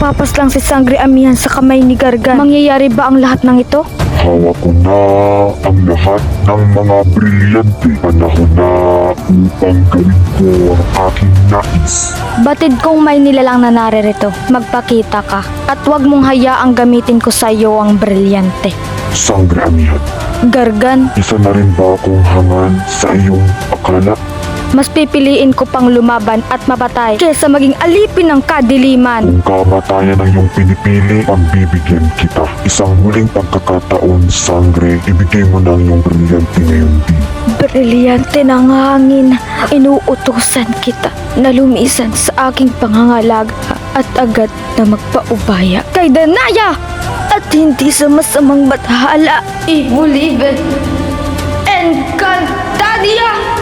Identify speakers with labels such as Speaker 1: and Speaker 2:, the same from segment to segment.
Speaker 1: Tumapas lang si Sangre Amihan sa kamay ni Gargan. Mangyayari ba ang lahat ng ito?
Speaker 2: Hawak ko na ang lahat ng mga brilyante. Panahon na upang gawin ko ang aking nais.
Speaker 1: Batid kong may nilalang na naririto. Magpakita ka. At huwag mong hayaang gamitin ko sa iyo ang brilyante.
Speaker 2: Sangre Amihan,
Speaker 1: Gargan,
Speaker 2: isa na rin ba akong hangan sa iyong akala?
Speaker 1: mas pipiliin ko pang lumaban at mapatay kesa maging alipin ng kadiliman.
Speaker 2: Kung kamatayan ang iyong pinipili, pagbibigyan kita. Isang huling pagkakataon, Sangre, ibigay mo na ang iyong brilyante ngayong din.
Speaker 1: Brilyante ng hangin, inuutusan kita na lumisan sa aking pangangalag at agad na magpaubaya kay Danaya at hindi sa masamang bathala. Ibulibe Encantadia!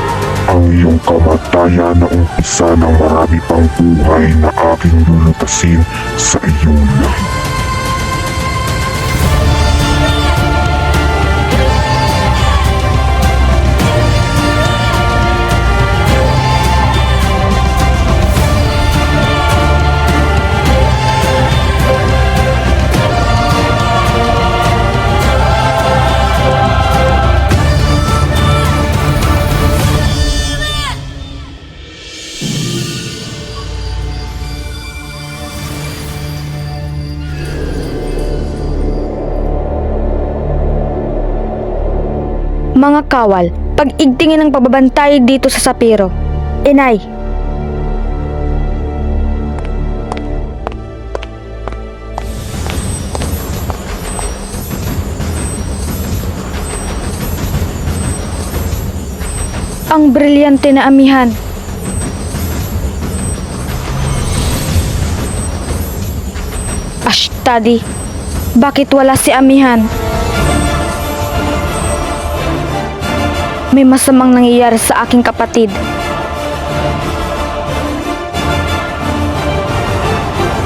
Speaker 2: Ang iyong kamatayan na umpisa ng marami pang buhay na aking lulutasin sa iyong lahi.
Speaker 1: Mga kawal, pag-igtingin ng pagbabantay dito sa Sapiro. Inay, ang brilyante na Amihan. Ashtadi, bakit wala si Amihan? May masamang nangyayari sa aking kapatid.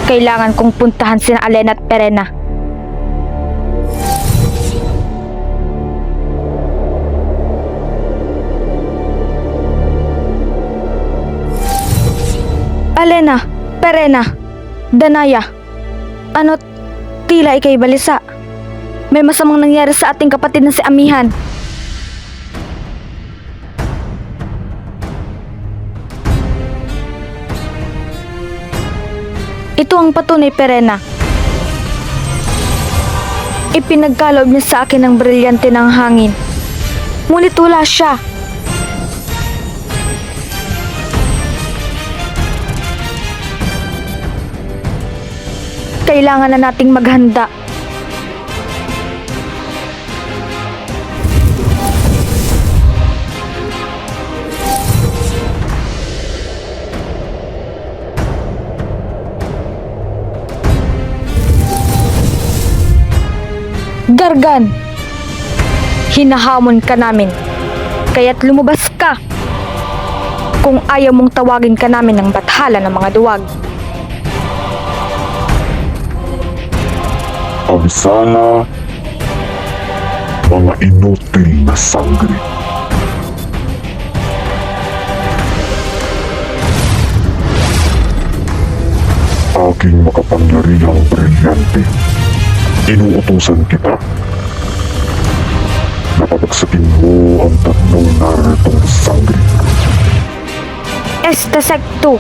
Speaker 1: Kailangan kong puntahan sina Alena at Perena. Alena, Perena, Danaya. Ano't tila ikay balisa? May masamang nangyari sa ating kapatid na si Amihan. Ito ang patunay, Perena. Ipinagkaloob niya sa akin ang brilyante ng hangin. Ngunit wala siya. Kailangan na nating maghanda. Gargan, hinahamon ka namin, kaya't lumabas ka kung ayaw mong tawagin ka namin ng bathala ng mga duwag.
Speaker 2: Ang sala, mga inutil na Sangre. Aking makapangyarihang brilyante. Inuutusan kita. Napabagsakin mo ang tatlong naritong Sangre.
Speaker 1: Este secto.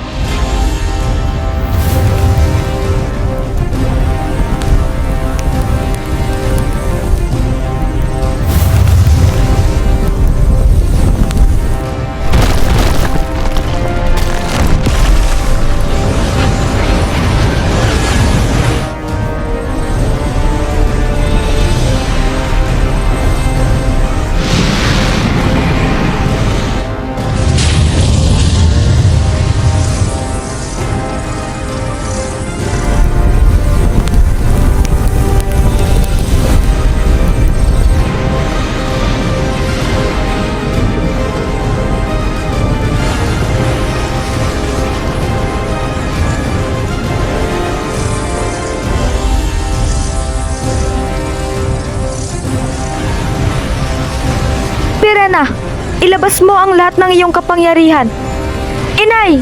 Speaker 1: Pirena, ilabas mo ang lahat ng iyong kapangyarihan. Inay!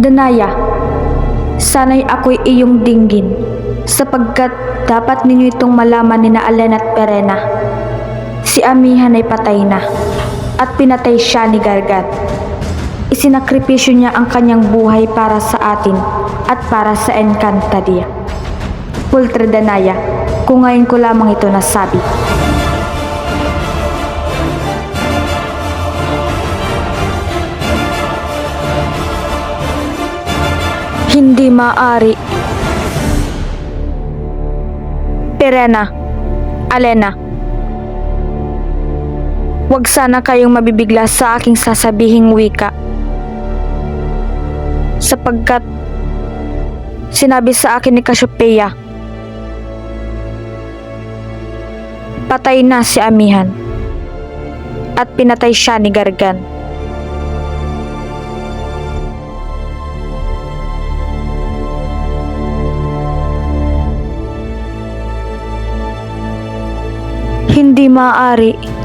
Speaker 1: Danaya, sana'y ako'y iyong dinggin, sapagkat dapat ninyo itong malaman ni na Alena at Perena. Si Amihan ay patay na, at pinatay siya ni Gargat. Isinakripisyo niya ang kanyang buhay para sa atin at para sa Encantadia. Pultre Danaya, kung ngayon ko lamang ito nasabi. Hindi maaari. Perena, Alena, huwag sana kayong mabibigla sa aking sasabihing wika. Sapagkat sinabi sa akin ni Cassiopeia, patay na si Amihan at pinatay siya ni Gargan. Hindi maaari.